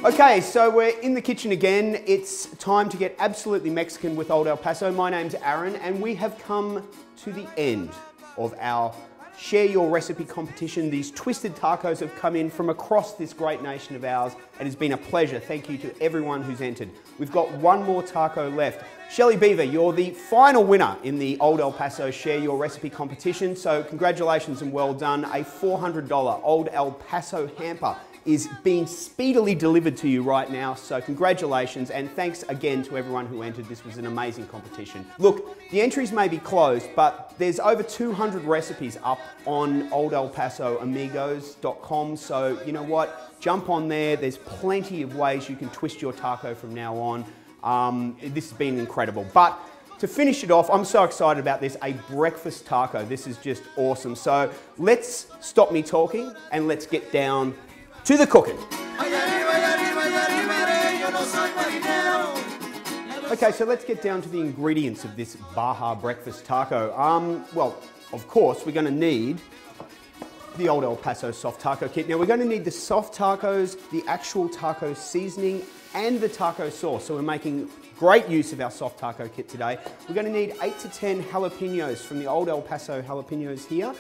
Okay, so we're in the kitchen again. It's time to get absolutely Mexican with Old El Paso. My name's Aaron, and we have come to the end of our Share Your Recipe competition. These twisted tacos have come in from across this great nation of ours. It has been a pleasure. Thank you to everyone who's entered. We've got one more taco left. Shelley Beaver, you're the final winner in the Old El Paso Share Your Recipe competition. So congratulations and well done. A $400 Old El Paso hamper is being speedily delivered to you right now. So congratulations, and thanks again to everyone who entered. This was an amazing competition. Look, the entries may be closed, but there's over 200 recipes up on oldelpasoamigos.com. So you know what? Jump on there. There's plenty of ways you can twist your taco from now on. This has been incredible. But to finish it off, I'm so excited about this, a breakfast taco. This is just awesome. So let's stop me talking and let's get down to the cooking. Okay, so let's get down to the ingredients of this Baja breakfast taco. Well, of course, we're going to need the Old El Paso soft taco kit. Now, we're going to need the soft tacos, the actual taco seasoning, and the taco sauce. So we're making great use of our soft taco kit today. We're going to need 8 to 10 jalapenos from the Old El Paso jalapenos here.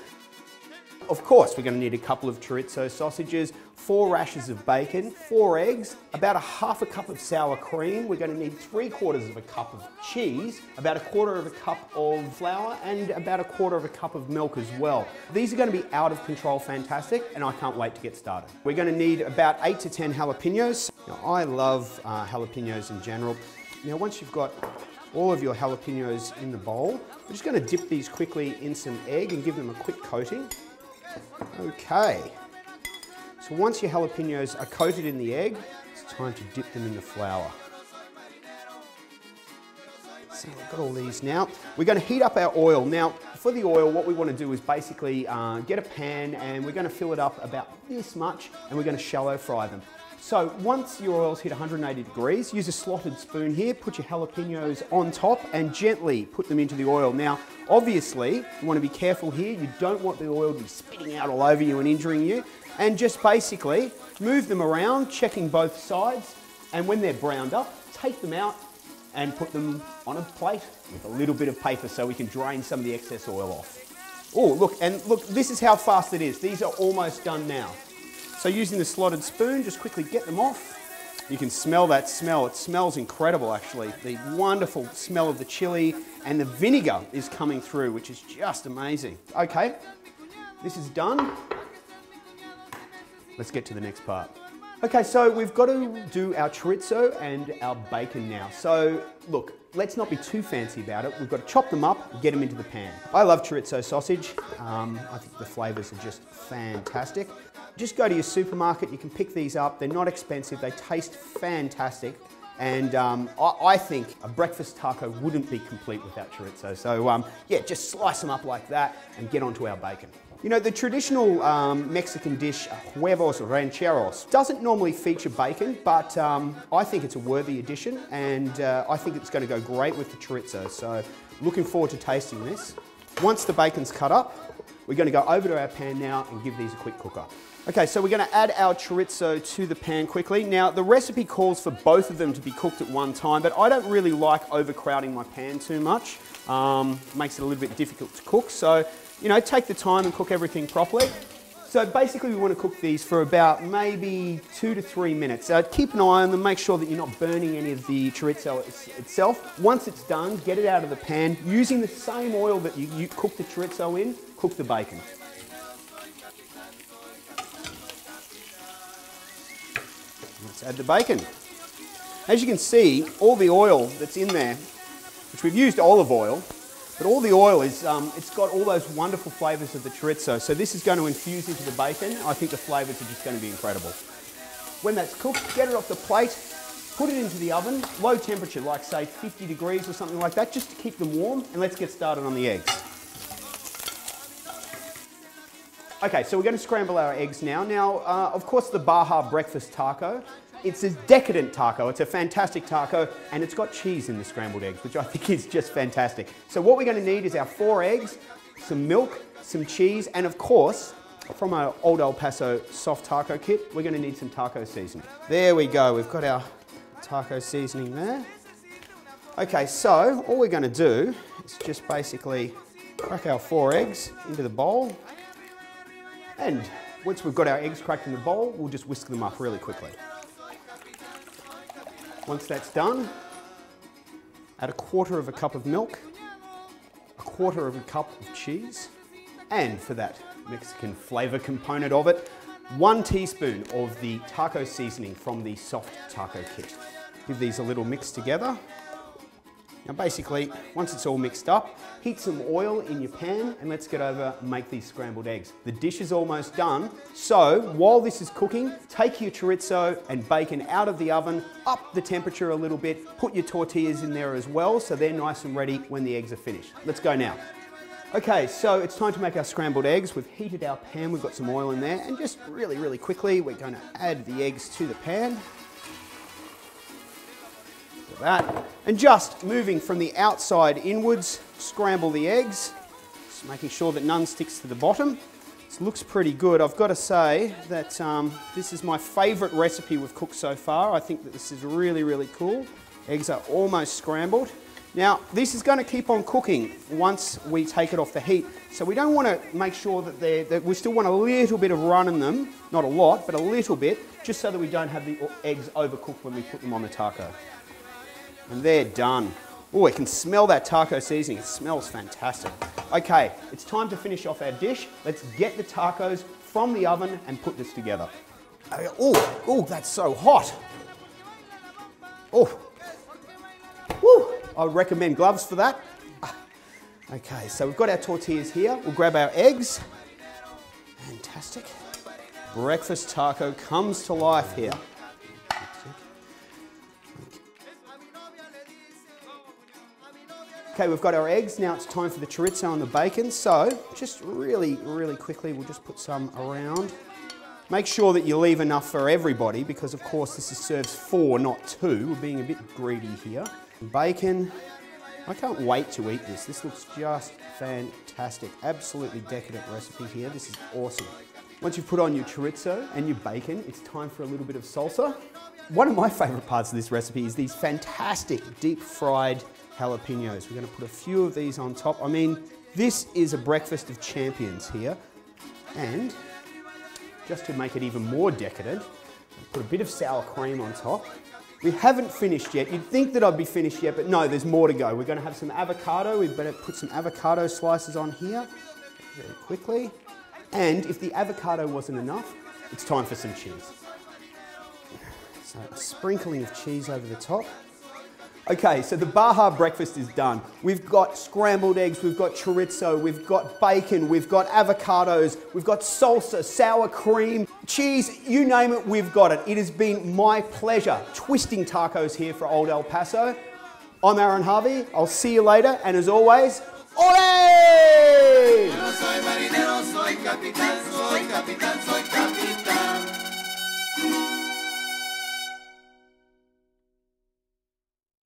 Of course, we're going to need a couple of chorizo sausages, 4 rashers of bacon, 4 eggs, about a half a cup of sour cream. We're going to need 3/4 of a cup of cheese, about 1/4 of a cup of flour, and about 1/4 of a cup of milk as well. These are going to be out of control fantastic, and I can't wait to get started. We're going to need about 8 to 10 jalapenos. Now, I love jalapenos in general. Now, once you've got all of your jalapenos in the bowl, we're just going to dip these quickly in some egg and give them a quick coating. Okay, so once your jalapenos are coated in the egg, it's time to dip them in the flour. So we've got all these now. We're going to heat up our oil. Now, for the oil, what we want to do is basically get a pan, and we're going to fill it up about this much, and we're going to shallow fry them. So once your oil's hit 180 degrees, use a slotted spoon here, put your jalapenos on top and gently put them into the oil. Now, obviously, you want to be careful here. You don't want the oil to be spitting out all over you and injuring you. And just basically move them around, checking both sides. And when they're browned up, take them out and put them on a plate with a little bit of paper so we can drain some of the excess oil off. Oh, look, and look, this is how fast it is. These are almost done now. So using the slotted spoon, just quickly get them off. You can smell that smell. It smells incredible, actually. The wonderful smell of the chili, and the vinegar is coming through, which is just amazing. Okay, this is done. Let's get to the next part. Okay, so we've got to do our chorizo and our bacon now. So look, let's not be too fancy about it. We've got to chop them up and get them into the pan. I love chorizo sausage. I think the flavors are just fantastic. Just go to your supermarket, you can pick these up. They're not expensive, they taste fantastic. And I think a breakfast taco wouldn't be complete without chorizo. So yeah, just slice them up like that and get onto our bacon. You know, the traditional Mexican dish, huevos rancheros, doesn't normally feature bacon, but I think it's a worthy addition, and I think it's going to go great with the chorizo. So looking forward to tasting this. Once the bacon's cut up, we're going to go over to our pan now and give these a quick cook up. Okay, so we're going to add our chorizo to the pan quickly. Now, the recipe calls for both of them to be cooked at one time, but I don't really like overcrowding my pan too much. Makes it a little bit difficult to cook. So, you know, take the time and cook everything properly. So basically we want to cook these for about maybe 2 to 3 minutes. Keep an eye on them, make sure that you're not burning any of the chorizo itself. Once it's done, get it out of the pan. Using the same oil that you cook the chorizo in, cook the bacon. Let's add the bacon. As you can see, all the oil that's in there, which we've used olive oil, but all the oil is, it's got all those wonderful flavours of the chorizo. So this is going to infuse into the bacon. I think the flavours are just going to be incredible. When that's cooked, get it off the plate, put it into the oven, low temperature, like say 50 degrees or something like that, just to keep them warm, and let's get started on the eggs. Okay, so we're going to scramble our eggs now. Now, of course, the Baja breakfast taco, it's a decadent taco. It's a fantastic taco, and it's got cheese in the scrambled eggs, which I think is just fantastic. So what we're going to need is our 4 eggs, some milk, some cheese, and of course, from our old El Paso soft taco kit, we're going to need some taco seasoning. There we go, we've got our taco seasoning there. Okay, so all we're going to do is just basically crack our 4 eggs into the bowl. And once we've got our eggs cracked in the bowl, we'll just whisk them up really quickly. Once that's done, add 1/4 cup of milk, 1/4 cup of cheese, and for that Mexican flavor component of it, 1 teaspoon of the taco seasoning from the soft taco kit. Give these a little mix together. Now basically, once it's all mixed up, heat some oil in your pan and let's get over and make these scrambled eggs. The dish is almost done, so while this is cooking, take your chorizo and bacon out of the oven, up the temperature a little bit, put your tortillas in there as well so they're nice and ready when the eggs are finished. Let's go now. Okay, so it's time to make our scrambled eggs. We've heated our pan, we've got some oil in there, and just really quickly, we're going to add the eggs to the pan. That. And just moving from the outside inwards, scramble the eggs, just making sure that none sticks to the bottom. This looks pretty good. I've got to say that this is my favourite recipe we've cooked so far. I think that this is really cool. Eggs are almost scrambled. Now, this is going to keep on cooking once we take it off the heat. So we don't want to make sure that we still want a little bit of run in them, not a lot, but a little bit, just so that we don't have the eggs overcooked when we put them on the taco. And they're done. Oh, I can smell that taco seasoning. It smells fantastic. Okay, it's time to finish off our dish. Let's get the tacos from the oven and put this together. Oh, that's so hot. Oh, woo. I would recommend gloves for that. Okay, so we've got our tortillas here. We'll grab our eggs. Fantastic. Breakfast taco comes to life here. Okay, we've got our eggs. Now it's time for the chorizo and the bacon. So just really quickly, we'll just put some around. Make sure that you leave enough for everybody because of course this serves 4, not 2. We're being a bit greedy here. Bacon. I can't wait to eat this. This looks just fantastic. Absolutely decadent recipe here. This is awesome. Once you've put on your chorizo and your bacon, it's time for a little bit of salsa. One of my favorite parts of this recipe is these fantastic deep fried jalapenos. We're going to put a few of these on top. I mean, this is a breakfast of champions here. And just to make it even more decadent, put a bit of sour cream on top. We haven't finished yet. You'd think that I'd be finished yet, but no, there's more to go. We're going to have some avocado. We'd better put some avocado slices on here very quickly. And if the avocado wasn't enough, it's time for some cheese. So a sprinkling of cheese over the top. Okay, so the Baja breakfast is done. We've got scrambled eggs, we've got chorizo, we've got bacon, we've got avocados, we've got salsa, sour cream, cheese, you name it, we've got it. It has been my pleasure twisting tacos here for Old El Paso. I'm Aaron Harvey, I'll see you later, and as always, ole!